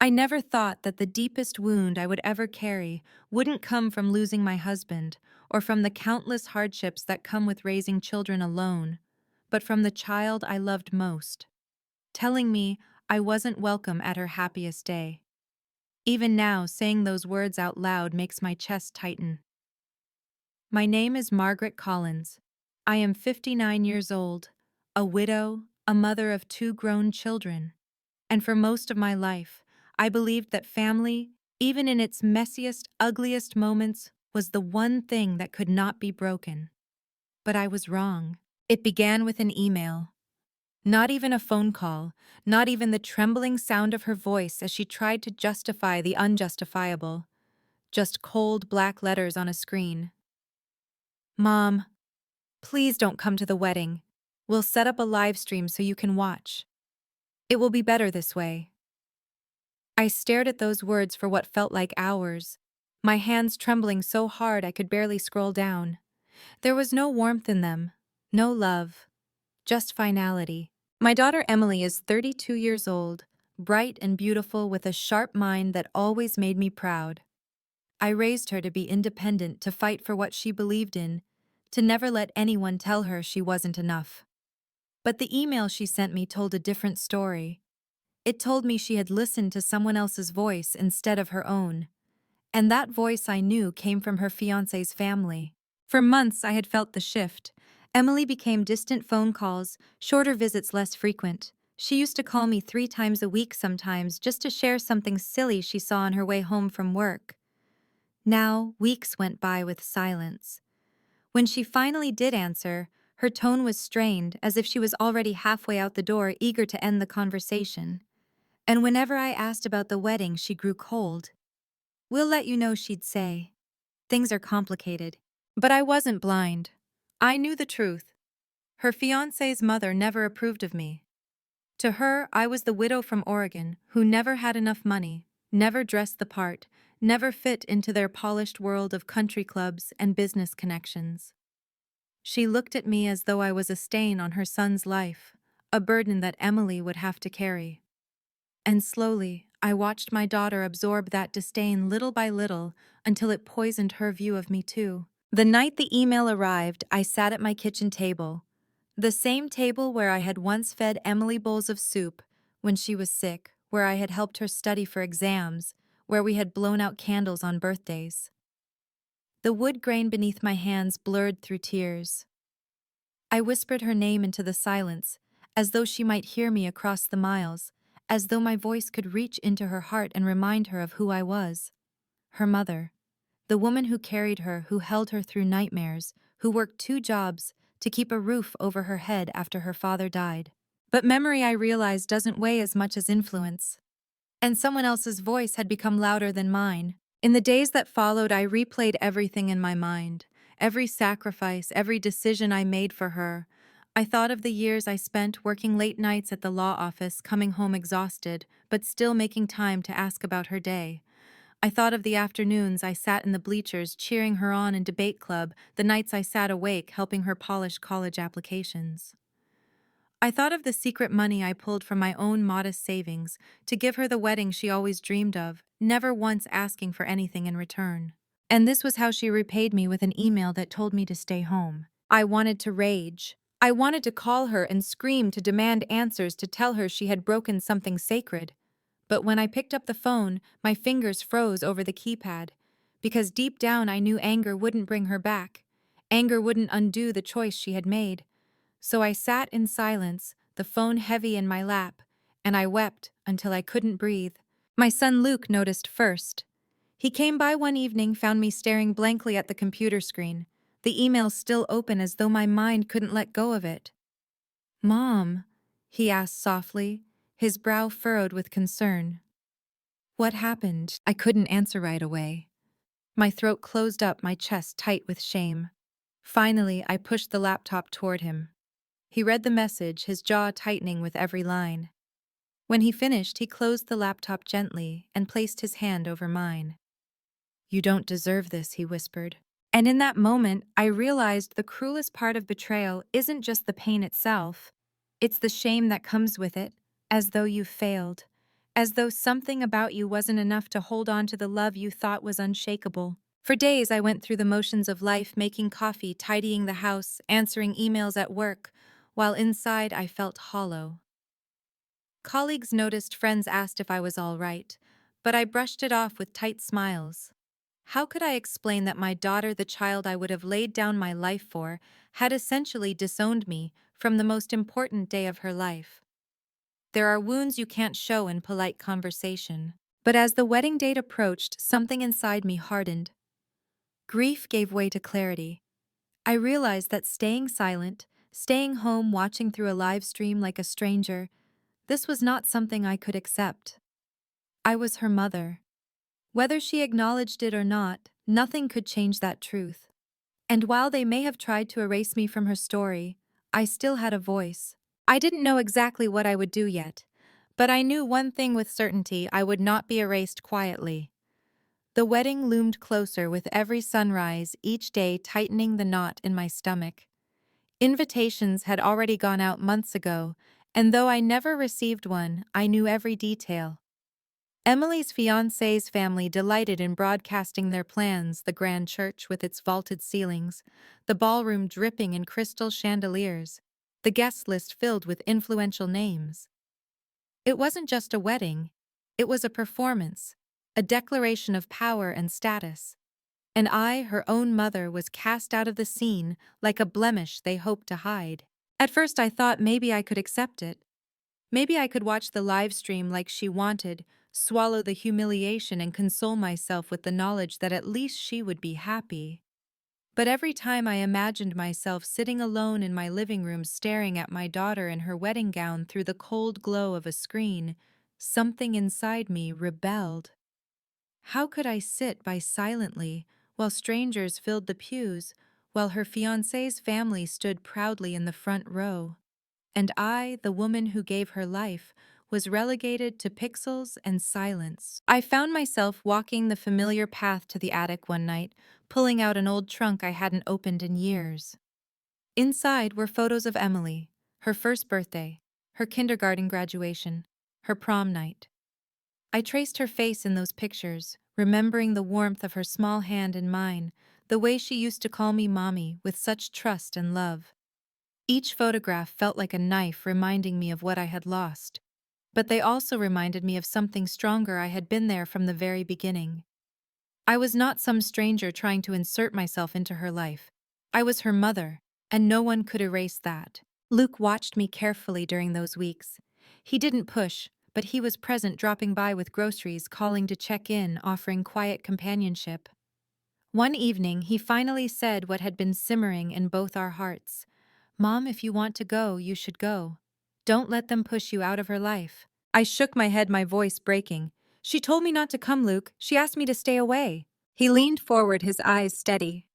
I never thought that the deepest wound I would ever carry wouldn't come from losing my husband or from the countless hardships that come with raising children alone, but from the child I loved most, telling me I wasn't welcome at her happiest day. Even now, saying those words out loud makes my chest tighten. My name is Margaret Collins. I am 59 years old, a widow, a mother of two grown children. And for most of my life, I believed that family, even in its messiest, ugliest moments, was the one thing that could not be broken. But I was wrong. It began with an email. Not even a phone call, not even the trembling sound of her voice as she tried to justify the unjustifiable. Just cold black letters on a screen. Mom, please don't come to the wedding. We'll set up a live stream so you can watch. It will be better this way. I stared at those words for what felt like hours, my hands trembling so hard I could barely scroll down. There was no warmth in them, no love, just finality. My daughter Emily is 32 years old, bright and beautiful with a sharp mind that always made me proud. I raised her to be independent, to fight for what she believed in, to never let anyone tell her she wasn't enough. But the email she sent me told a different story. It told me she had listened to someone else's voice instead of her own. And that voice I knew came from her fiancé's family. For months I had felt the shift. Emily became distant phone calls, shorter visits less frequent. She used to call me 3 times a week sometimes just to share something silly she saw on her way home from work. Now, weeks went by with silence. When she finally did answer, her tone was strained, as if she was already halfway out the door, eager to end the conversation. And whenever I asked about the wedding, she grew cold. "We'll let you know," she'd say. "Things are complicated." But I wasn't blind. I knew the truth. Her fiancé's mother never approved of me. To her, I was the widow from Oregon who never had enough money, never dressed the part, never fit into their polished world of country clubs and business connections. She looked at me as though I was a stain on her son's life, a burden that Emily would have to carry. And slowly, I watched my daughter absorb that disdain little by little until it poisoned her view of me too. The night the email arrived, I sat at my kitchen table, the same table where I had once fed Emily bowls of soup when she was sick, where I had helped her study for exams, where we had blown out candles on birthdays. The wood grain beneath my hands blurred through tears. I whispered her name into the silence, as though she might hear me across the miles, as though my voice could reach into her heart and remind her of who I was. Her mother. The woman who carried her, who held her through nightmares, who worked 2 jobs to keep a roof over her head after her father died. But memory, I realized, doesn't weigh as much as influence. And someone else's voice had become louder than mine. In the days that followed, I replayed everything in my mind. Every sacrifice, every decision I made for her. I thought of the years I spent working late nights at the law office, coming home exhausted, but still making time to ask about her day. I thought of the afternoons I sat in the bleachers cheering her on in debate club, the nights I sat awake helping her polish college applications. I thought of the secret money I pulled from my own modest savings to give her the wedding she always dreamed of, never once asking for anything in return. And this was how she repaid me, with an email that told me to stay home. I wanted to rage. I wanted to call her and scream, to demand answers, to tell her she had broken something sacred. But when I picked up the phone, my fingers froze over the keypad, because deep down I knew anger wouldn't bring her back. Anger wouldn't undo the choice she had made. So I sat in silence, the phone heavy in my lap, and I wept until I couldn't breathe. My son Luke noticed first. He came by one evening, found me staring blankly at the computer screen, the email still open as though my mind couldn't let go of it. "Mom," he asked softly, his brow furrowed with concern. "What happened?" I couldn't answer right away. My throat closed up, my chest tight with shame. Finally, I pushed the laptop toward him. He read the message, his jaw tightening with every line. When he finished, he closed the laptop gently and placed his hand over mine. "You don't deserve this," he whispered. And in that moment, I realized the cruelest part of betrayal isn't just the pain itself. It's the shame that comes with it, as though you've failed, as though something about you wasn't enough to hold on to the love you thought was unshakable. For days, I went through the motions of life, making coffee, tidying the house, answering emails at work, while inside I felt hollow. Colleagues noticed, friends asked if I was all right, but I brushed it off with tight smiles. How could I explain that my daughter, the child I would have laid down my life for, had essentially disowned me from the most important day of her life? There are wounds you can't show in polite conversation. But as the wedding date approached, something inside me hardened. Grief gave way to clarity. I realized that staying silent, staying home watching through a live stream like a stranger, this was not something I could accept. I was her mother. Whether she acknowledged it or not, nothing could change that truth. And while they may have tried to erase me from her story, I still had a voice. I didn't know exactly what I would do yet, but I knew one thing with certainty: I would not be erased quietly. The wedding loomed closer with every sunrise, each day tightening the knot in my stomach. Invitations had already gone out months ago, and though I never received one, I knew every detail. Emily's fiancé's family delighted in broadcasting their plans: the grand church with its vaulted ceilings, the ballroom dripping in crystal chandeliers, the guest list filled with influential names. It wasn't just a wedding, it was a performance, a declaration of power and status. And I, her own mother, was cast out of the scene like a blemish they hoped to hide. At first I thought maybe I could accept it. Maybe I could watch the live stream like she wanted, swallow the humiliation and console myself with the knowledge that at least she would be happy. But every time I imagined myself sitting alone in my living room staring at my daughter in her wedding gown through the cold glow of a screen, something inside me rebelled. How could I sit by silently while strangers filled the pews, while her fiancé's family stood proudly in the front row? And I, the woman who gave her life, was relegated to pixels and silence. I found myself walking the familiar path to the attic one night, pulling out an old trunk I hadn't opened in years. Inside were photos of Emily, her first birthday, her kindergarten graduation, her prom night. I traced her face in those pictures, remembering the warmth of her small hand in mine, the way she used to call me mommy with such trust and love. Each photograph felt like a knife reminding me of what I had lost. But they also reminded me of something stronger: I had been there from the very beginning. I was not some stranger trying to insert myself into her life. I was her mother, and no one could erase that. Luke watched me carefully during those weeks. He didn't push, but he was present, dropping by with groceries, calling to check in, offering quiet companionship. One evening, he finally said what had been simmering in both our hearts. "Mom, if you want to go, you should go. Don't let them push you out of her life." I shook my head, my voice breaking. "She told me not to come, Luke. She asked me to stay away." He leaned forward, his eyes steady.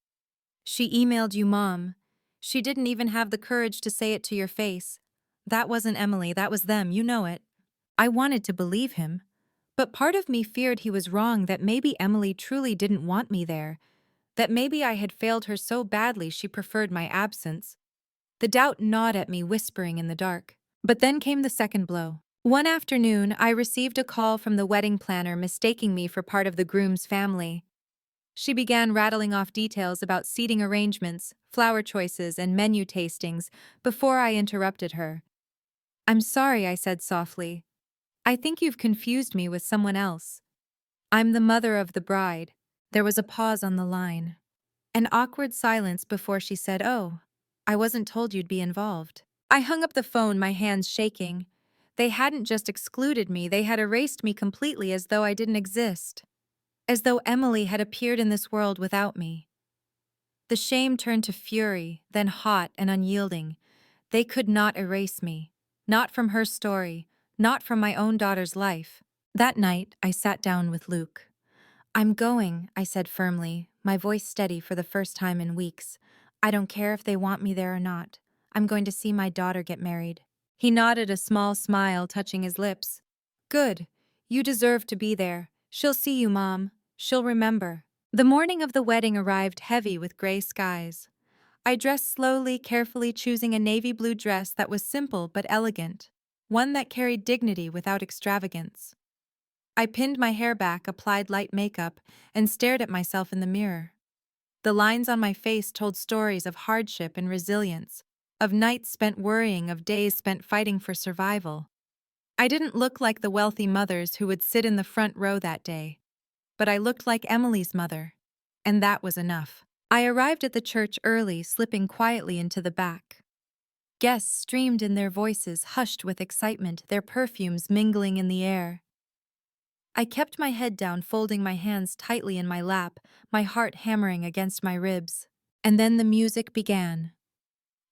"She emailed you, Mom. She didn't even have the courage to say it to your face. That wasn't Emily, that was them, you know it." I wanted to believe him, but part of me feared he was wrong, that maybe Emily truly didn't want me there, that maybe I had failed her so badly she preferred my absence. The doubt gnawed at me, whispering in the dark. But then came the second blow. One afternoon, I received a call from the wedding planner mistaking me for part of the groom's family. She began rattling off details about seating arrangements, flower choices, and menu tastings before I interrupted her. "I'm sorry," I said softly. "I think you've confused me with someone else. I'm the mother of the bride." There was a pause on the line. An awkward silence before she said, "Oh, I wasn't told you'd be involved." I hung up the phone, my hands shaking. They hadn't just excluded me, they had erased me completely, as though I didn't exist. As though Emily had appeared in this world without me. The shame turned to fury, then hot and unyielding. They could not erase me. Not from her story, not from my own daughter's life. That night, I sat down with Luke. "I'm going," I said firmly, my voice steady for the first time in weeks. "I don't care if they want me there or not. I'm going to see my daughter get married." He nodded, a small smile touching his lips. "Good. You deserve to be there. She'll see you, Mom. She'll remember." The morning of the wedding arrived heavy with gray skies. I dressed slowly, carefully, choosing a navy blue dress that was simple but elegant, one that carried dignity without extravagance. I pinned my hair back, applied light makeup, and stared at myself in the mirror. The lines on my face told stories of hardship and resilience, of nights spent worrying, of days spent fighting for survival. I didn't look like the wealthy mothers who would sit in the front row that day, but I looked like Emily's mother, and that was enough. I arrived at the church early, slipping quietly into the back. Guests streamed in, their voices hushed with excitement, their perfumes mingling in the air. I kept my head down, folding my hands tightly in my lap, my heart hammering against my ribs. And then the music began.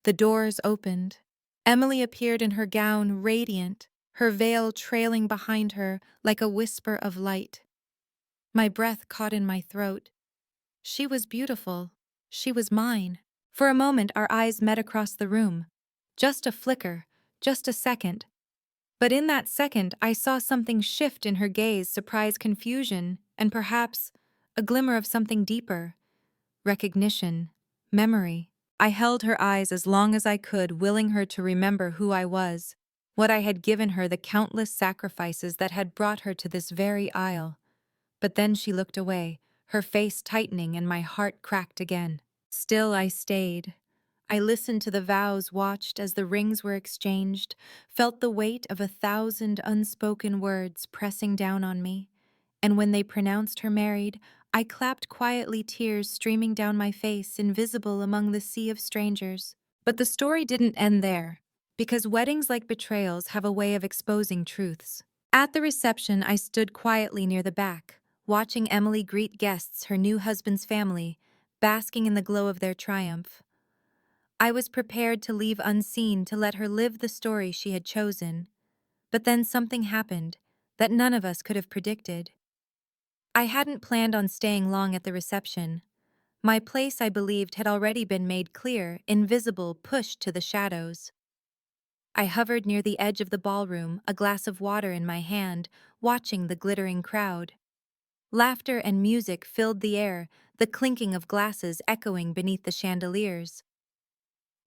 The doors opened. Emily appeared in her gown, radiant, her veil trailing behind her like a whisper of light. My breath caught in my throat. She was beautiful. She was mine. For a moment, our eyes met across the room. Just a flicker, just a second. But in that second, I saw something shift in her gaze, surprise, confusion, and perhaps a glimmer of something deeper. Recognition, memory. I held her eyes as long as I could, willing her to remember who I was, what I had given her, the countless sacrifices that had brought her to this very aisle. But then she looked away, her face tightening, and my heart cracked again. Still I stayed. I listened to the vows, watched as the rings were exchanged, felt the weight of 1,000 unspoken words pressing down on me. And when they pronounced her married, I clapped quietly, tears streaming down my face, invisible among the sea of strangers. But the story didn't end there, because weddings, like betrayals, have a way of exposing truths. At the reception, I stood quietly near the back, watching Emily greet guests, her new husband's family, basking in the glow of their triumph. I was prepared to leave unseen, to let her live the story she had chosen. But then something happened that none of us could have predicted. I hadn't planned on staying long at the reception. My place, I believed, had already been made clear, invisible, pushed to the shadows. I hovered near the edge of the ballroom, a glass of water in my hand, watching the glittering crowd. Laughter and music filled the air, the clinking of glasses echoing beneath the chandeliers.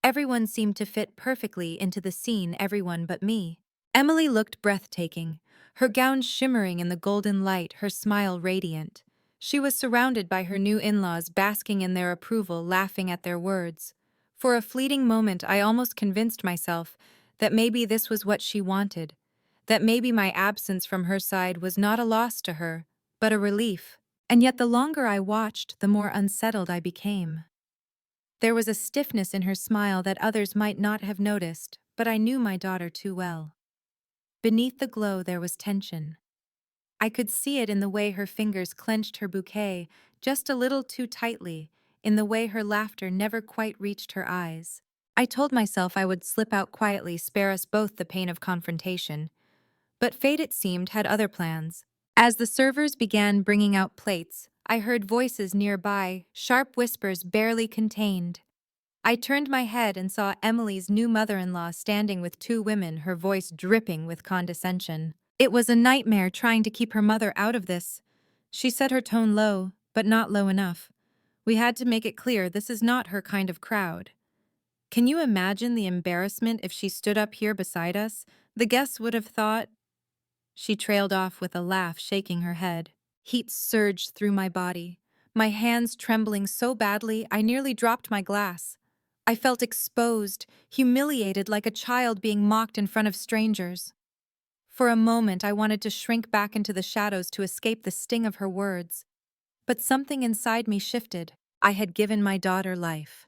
Everyone seemed to fit perfectly into the scene, everyone but me. Emily looked breathtaking, her gown shimmering in the golden light, her smile radiant. She was surrounded by her new in-laws, basking in their approval, laughing at their words. For a fleeting moment, I almost convinced myself that maybe this was what she wanted, that maybe my absence from her side was not a loss to her, but a relief. And yet the longer I watched, the more unsettled I became. There was a stiffness in her smile that others might not have noticed, but I knew my daughter too well. Beneath the glow there was tension. I could see it in the way her fingers clenched her bouquet just a little too tightly, in the way her laughter never quite reached her eyes. I told myself I would slip out quietly, spare us both the pain of confrontation. But fate, it seemed, had other plans. As the servers began bringing out plates, I heard voices nearby, sharp whispers barely contained. I turned my head and saw Emily's new mother-in-law standing with two women, her voice dripping with condescension. It was a nightmare trying to keep her mother out of this. She set her tone low, but not low enough. We had to make it clear this is not her kind of crowd. Can you imagine the embarrassment if she stood up here beside us? The guests would have thought... She trailed off with a laugh, shaking her head. Heat surged through my body, my hands trembling so badly I nearly dropped my glass. I felt exposed, humiliated, like a child being mocked in front of strangers. For a moment, I wanted to shrink back into the shadows to escape the sting of her words. But something inside me shifted. I had given my daughter life.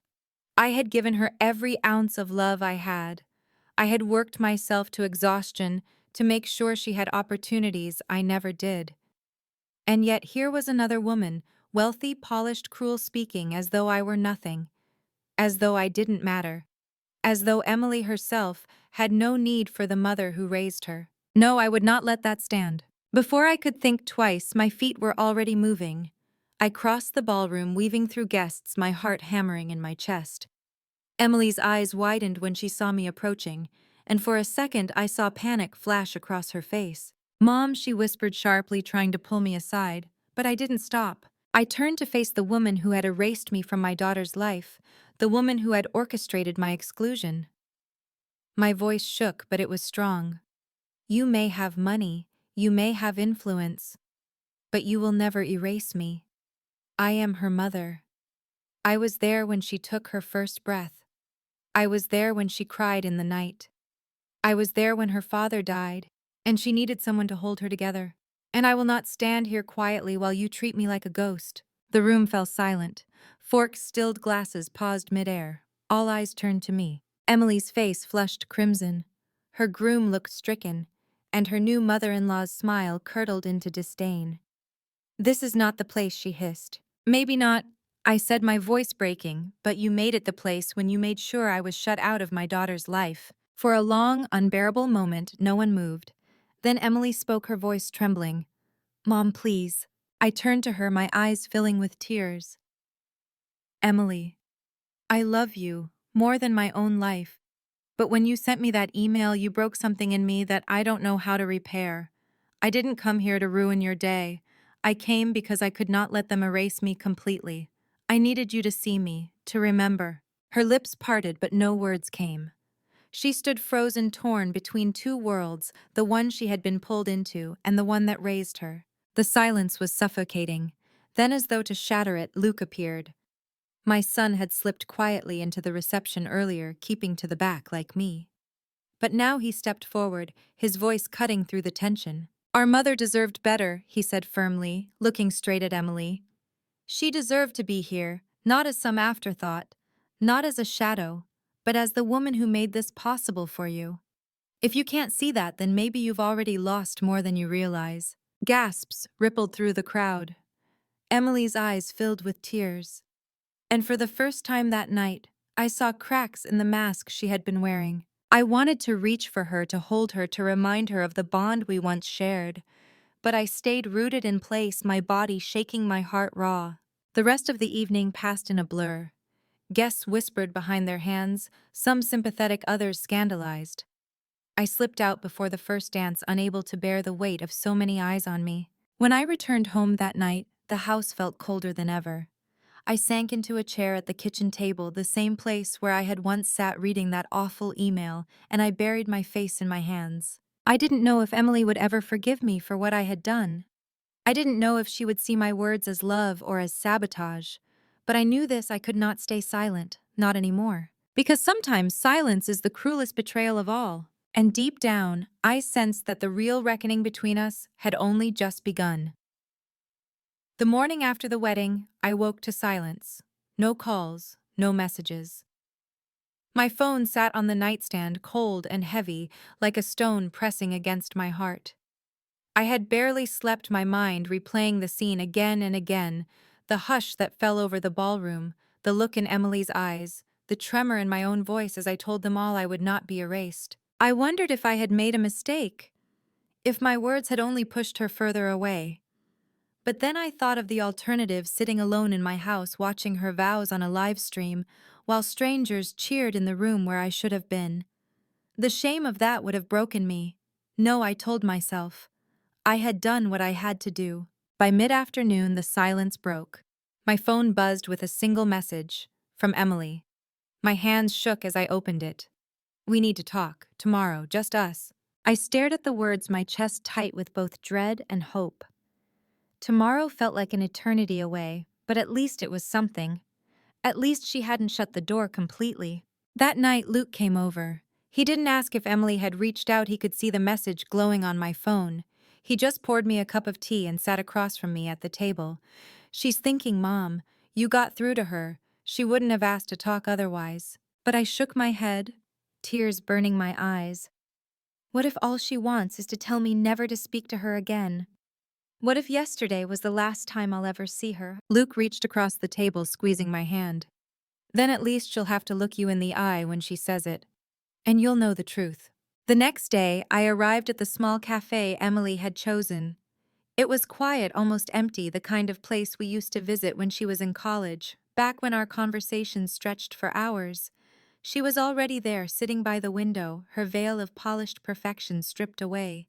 I had given her every ounce of love I had. I had worked myself to exhaustion to make sure she had opportunities I never did. And yet here was another woman, wealthy, polished, cruel, speaking as though I were nothing, as though I didn't matter, as though Emily herself had no need for the mother who raised her. No, I would not let that stand. Before I could think twice, my feet were already moving. I crossed the ballroom, weaving through guests, my heart hammering in my chest. Emily's eyes widened when she saw me approaching, and for a second I saw panic flash across her face. "Mom," she whispered sharply, trying to pull me aside, but I didn't stop. I turned to face the woman who had erased me from my daughter's life, the woman who had orchestrated my exclusion. My voice shook, but it was strong. "You may have money, You may have influence, but you will never erase me. I am her mother. I was there when she took her first breath. I was there when she cried in the night. I was there when her father died, and she needed someone to hold her together. And I will not stand here quietly while you treat me like a ghost. The room fell silent. Forks, stilled glasses paused midair. All eyes turned to me. Emily's face flushed crimson. Her groom looked stricken, and her new mother-in-law's smile curdled into disdain. This is not the place, she hissed. Maybe not, I said, my voice breaking, but you made it the place when you made sure I was shut out of my daughter's life. For a long, unbearable moment, no one moved. Then Emily spoke, her voice trembling. Mom, please. I turned to her, my eyes filling with tears. Emily, I love you more than my own life. But when you sent me that email, you broke something in me that I don't know how to repair. I didn't come here to ruin your day. I came because I could not let them erase me completely. I needed you to see me, to remember. Her lips parted, but no words came. She stood frozen, torn between two worlds, the one she had been pulled into and the one that raised her. The silence was suffocating. Then, as though to shatter it, Luke appeared. My son had slipped quietly into the reception earlier, keeping to the back like me. But now he stepped forward, his voice cutting through the tension. Our mother deserved better, he said firmly, looking straight at Emily. She deserved to be here, not as some afterthought, not as a shadow, but as the woman who made this possible for you. If you can't see that, then maybe you've already lost more than you realize. Gasps rippled through the crowd. Emily's eyes filled with tears. And for the first time that night, I saw cracks in the mask she had been wearing. I wanted to reach for her, to hold her, to remind her of the bond we once shared. But I stayed rooted in place, my body shaking, my heart raw. The rest of the evening passed in a blur. Guests whispered behind their hands, some sympathetic, others scandalized. I slipped out before the first dance, unable to bear the weight of so many eyes on me. When I returned home that night, the house felt colder than ever. I sank into a chair at the kitchen table, the same place where I had once sat reading that awful email, and I buried my face in my hands. I didn't know if Emily would ever forgive me for what I had done. I didn't know if she would see my words as love or as sabotage. But I knew this: I could not stay silent, not anymore. Because sometimes silence is the cruelest betrayal of all. And deep down, I sensed that the real reckoning between us had only just begun. The morning after the wedding, I woke to silence. No calls, no messages. My phone sat on the nightstand, cold and heavy, like a stone pressing against my heart. I had barely slept, my mind replaying the scene again and again, the hush that fell over the ballroom, the look in Emily's eyes, the tremor in my own voice as I told them all I would not be erased. I wondered if I had made a mistake, if my words had only pushed her further away. But then I thought of the alternative: sitting alone in my house watching her vows on a live stream, while strangers cheered in the room where I should have been. The shame of that would have broken me. No, I told myself. I had done what I had to do. By mid-afternoon, the silence broke. My phone buzzed with a single message, from Emily. My hands shook as I opened it. We need to talk, tomorrow, just us. I stared at the words, my chest tight with both dread and hope. Tomorrow felt like an eternity away, but at least it was something. At least she hadn't shut the door completely. That night, Luke came over. He didn't ask if Emily had reached out. He could see the message glowing on my phone. He just poured me a cup of tea and sat across from me at the table. She's thinking, Mom. You got through to her. She wouldn't have asked to talk otherwise. But I shook my head, tears burning my eyes. What if all she wants is to tell me never to speak to her again? What if yesterday was the last time I'll ever see her? Luke reached across the table, squeezing my hand. Then at least she'll have to look you in the eye when she says it. And you'll know the truth. The next day, I arrived at the small cafe Emily had chosen. It was quiet, almost empty, the kind of place we used to visit when she was in college, back when our conversations stretched for hours. She was already there, sitting by the window, her veil of polished perfection stripped away.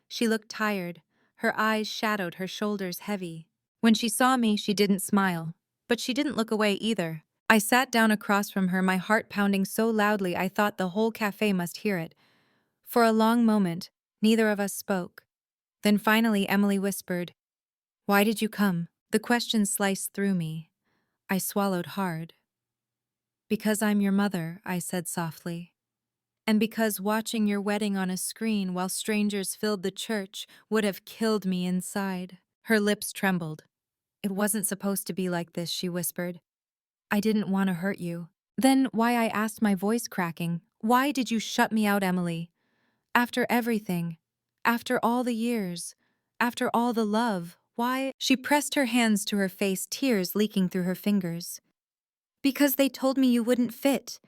She looked tired, her eyes shadowed, her shoulders heavy. When she saw me, she didn't smile, but she didn't look away either. I sat down across from her, my heart pounding so loudly I thought the whole cafe must hear it. For a long moment, neither of us spoke. Then finally, Emily whispered, "Why did you come?" The question sliced through me. I swallowed hard. "Because I'm your mother," I said softly. "And because watching your wedding on a screen while strangers filled the church would have killed me inside." Her lips trembled. "It wasn't supposed to be like this," she whispered. "I didn't want to hurt you." "Then why?" I asked, my voice cracking. "Why did you shut me out, Emily? After everything, after all the years, after all the love, why?" She pressed her hands to her face, tears leaking through her fingers. "Because they told me you wouldn't fit,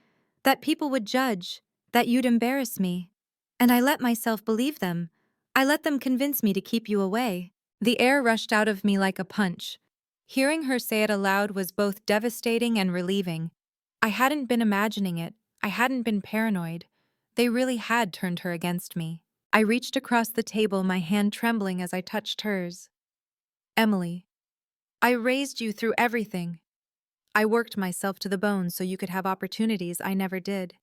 that people would judge, that you'd embarrass me. And I let myself believe them. I let them convince me to keep you away." The air rushed out of me like a punch. Hearing her say it aloud was both devastating and relieving. I hadn't been imagining it. I hadn't been paranoid. They really had turned her against me. I reached across the table, my hand trembling as I touched hers. "Emily, I raised you through everything. I worked myself to the bone so you could have opportunities I never did.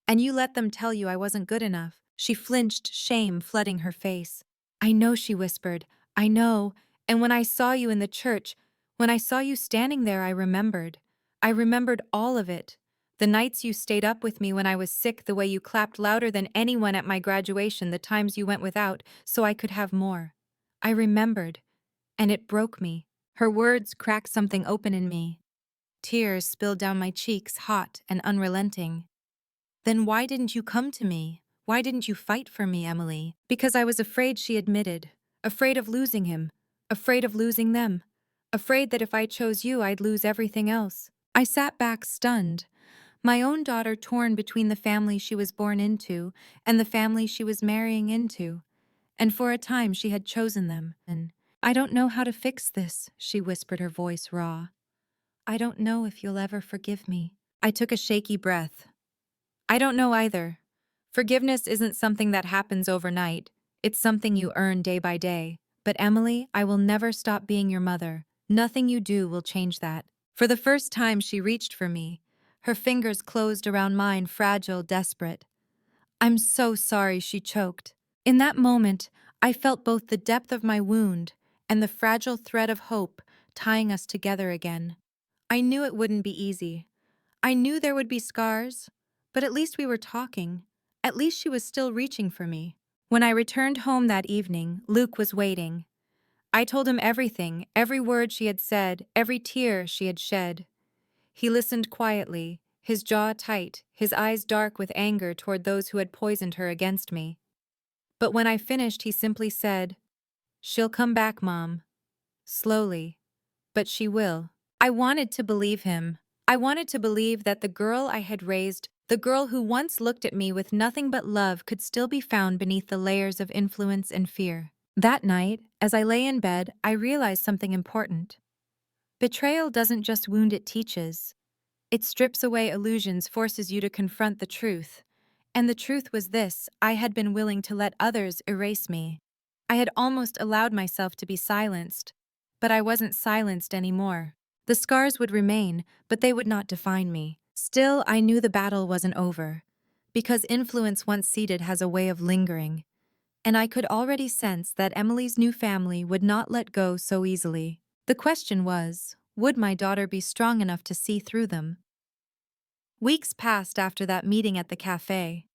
And you let them tell you I wasn't good enough." She flinched, shame flooding her face. "I know," she whispered. "I know. And when I saw you in the church, when I saw you standing there, I remembered. I remembered all of it. The nights you stayed up with me when I was sick, the way you clapped louder than anyone at my graduation, the times you went without so I could have more. I remembered. And it broke me." Her words cracked something open in me. Tears spilled down my cheeks, hot and unrelenting. "Then why didn't you come to me? Why didn't you fight for me, Emily?" "Because I was afraid," she admitted. "Afraid of losing him. Afraid of losing them. Afraid that if I chose you, I'd lose everything else." I sat back stunned. My own daughter torn between the family she was born into and the family she was marrying into. And for a time she had chosen them. And "I don't know how to fix this," she whispered, her voice raw. "I don't know if you'll ever forgive me." I took a shaky breath. "I don't know either. Forgiveness isn't something that happens overnight. It's something you earn day by day. But Emily, I will never stop being your mother. Nothing you do will change that." For the first time, she reached for me. Her fingers closed around mine, fragile, desperate. "I'm so sorry," she choked. In that moment, I felt both the depth of my wound and the fragile thread of hope tying us together again. I knew it wouldn't be easy. I knew there would be scars, but at least we were talking. At least she was still reaching for me. When I returned home that evening, Luke was waiting. I told him everything, every word she had said, every tear she had shed. He listened quietly, his jaw tight, his eyes dark with anger toward those who had poisoned her against me. But when I finished, he simply said, "She'll come back, Mom. Slowly. But she will." I wanted to believe him. I wanted to believe that the girl I had raised, the girl who once looked at me with nothing but love, could still be found beneath the layers of influence and fear. That night, as I lay in bed, I realized something important. Betrayal doesn't just wound, it teaches. It strips away illusions, forces you to confront the truth. And the truth was this: I had been willing to let others erase me. I had almost allowed myself to be silenced. But I wasn't silenced anymore. The scars would remain, but they would not define me. Still, I knew the battle wasn't over. Because influence once seated has a way of lingering. And I could already sense that Emily's new family would not let go so easily. The question was, would my daughter be strong enough to see through them? Weeks passed after that meeting at the cafe.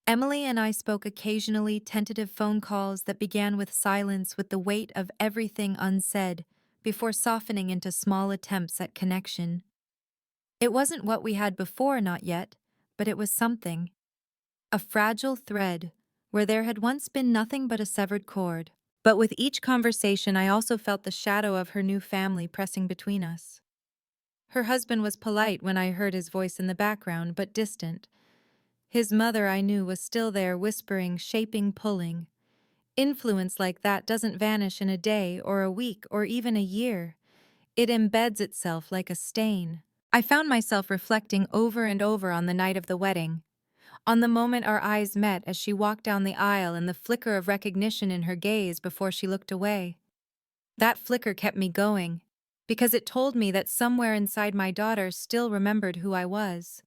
Emily and I spoke occasionally, tentative phone calls that began with silence, with the weight of everything unsaid, before softening into small attempts at connection. It wasn't what we had before, not yet, but it was something. A fragile thread, where there had once been nothing but a severed cord. But with each conversation, I also felt the shadow of her new family pressing between us. Her husband was polite when I heard his voice in the background, but distant. His mother, I knew, was still there, whispering, shaping, pulling. Influence like that doesn't vanish in a day or a week or even a year. It embeds itself like a stain. I found myself reflecting over and over on the night of the wedding, on the moment our eyes met as she walked down the aisle and the flicker of recognition in her gaze before she looked away. That flicker kept me going, because it told me that somewhere inside my daughter still remembered who I was.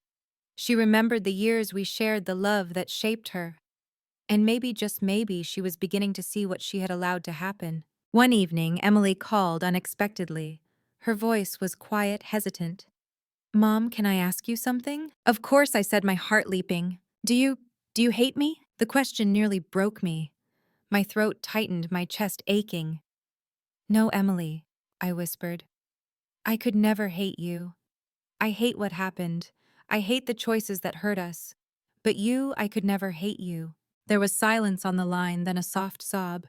She remembered the years we shared, the love that shaped her. And maybe, just maybe, she was beginning to see what she had allowed to happen. One evening, Emily called unexpectedly. Her voice was quiet, hesitant. "Mom, can I ask you something?" "Of course," I said, my heart leaping. Do you hate me?" The question nearly broke me. My throat tightened, my chest aching. "No, Emily," I whispered. "I could never hate you. I hate what happened. I hate the choices that hurt us. But you, I could never hate you." There was silence on the line, then a soft sob.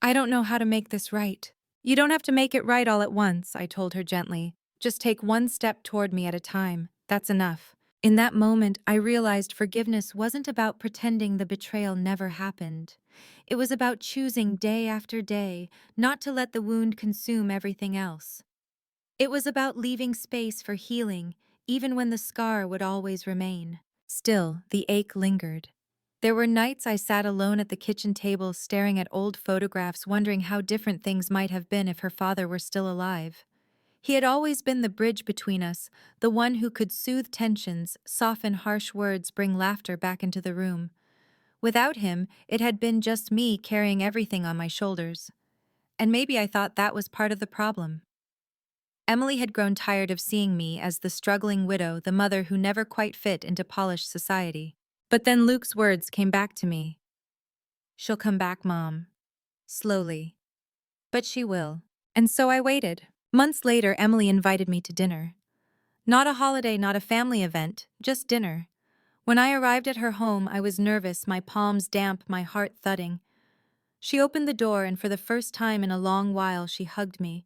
"I don't know how to make this right." "You don't have to make it right all at once," I told her gently. "Just take one step toward me at a time. That's enough." In that moment, I realized forgiveness wasn't about pretending the betrayal never happened. It was about choosing day after day not to let the wound consume everything else. It was about leaving space for healing, even when the scar would always remain. Still, the ache lingered. There were nights I sat alone at the kitchen table staring at old photographs, wondering how different things might have been if her father were still alive. He had always been the bridge between us, the one who could soothe tensions, soften harsh words, bring laughter back into the room. Without him, it had been just me carrying everything on my shoulders. And maybe I thought that was part of the problem. Emily had grown tired of seeing me as the struggling widow, the mother who never quite fit into polished society. But then Luke's words came back to me. "She'll come back, Mom. Slowly. But she will." And so I waited. Months later, Emily invited me to dinner. Not a holiday, not a family event, just dinner. When I arrived at her home, I was nervous, my palms damp, my heart thudding. She opened the door, and for the first time in a long while, she hugged me.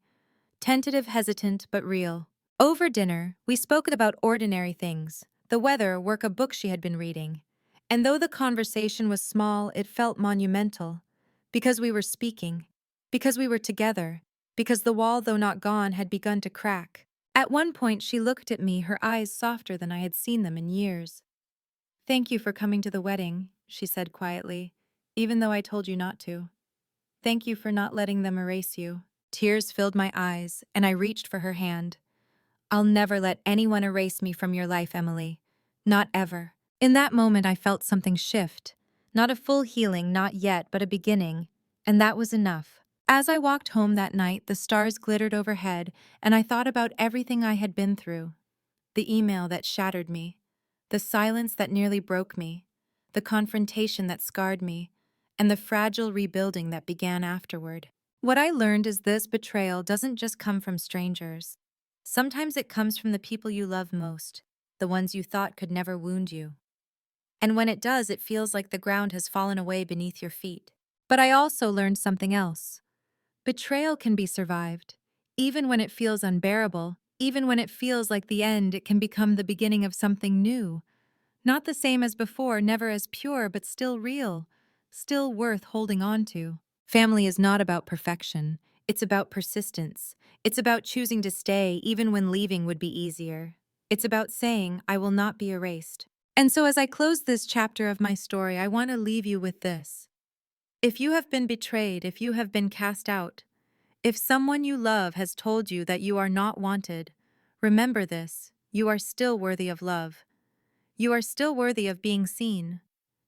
Tentative, hesitant, but real. Over dinner, we spoke about ordinary things, the weather, work, a book she had been reading. And though the conversation was small, it felt monumental. Because we were speaking. Because we were together. Because the wall, though not gone, had begun to crack. At one point, she looked at me, her eyes softer than I had seen them in years. "Thank you for coming to the wedding," she said quietly, "even though I told you not to. Thank you for not letting them erase you." Tears filled my eyes, and I reached for her hand. "I'll never let anyone erase me from your life, Emily. Not ever." In that moment, I felt something shift. Not a full healing, not yet, but a beginning. And that was enough. As I walked home that night, the stars glittered overhead, and I thought about everything I had been through. The email that shattered me. The silence that nearly broke me. The confrontation that scarred me. And the fragile rebuilding that began afterward. What I learned is this: betrayal doesn't just come from strangers. Sometimes it comes from the people you love most, the ones you thought could never wound you. And when it does, it feels like the ground has fallen away beneath your feet. But I also learned something else. Betrayal can be survived. Even when it feels unbearable, even when it feels like the end, it can become the beginning of something new. Not the same as before, never as pure, but still real, still worth holding on to. Family is not about perfection. It's about persistence. It's about choosing to stay even when leaving would be easier. It's about saying, "I will not be erased." And so as I close this chapter of my story, I want to leave you with this. If you have been betrayed, if you have been cast out, if someone you love has told you that you are not wanted, remember this: you are still worthy of love. You are still worthy of being seen.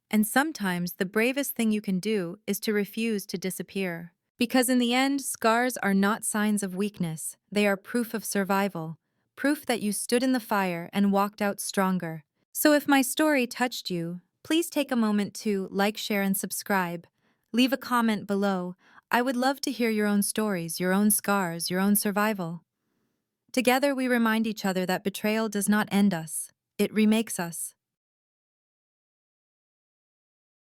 And sometimes the bravest thing you can do is to refuse to disappear. Because in the end, scars are not signs of weakness. They are proof of survival, proof that you stood in the fire and walked out stronger. So if my story touched you, please take a moment to like, share, and subscribe. Leave a comment below. I would love to hear your own stories, your own scars, your own survival. Together we remind each other that betrayal does not end us. It remakes us.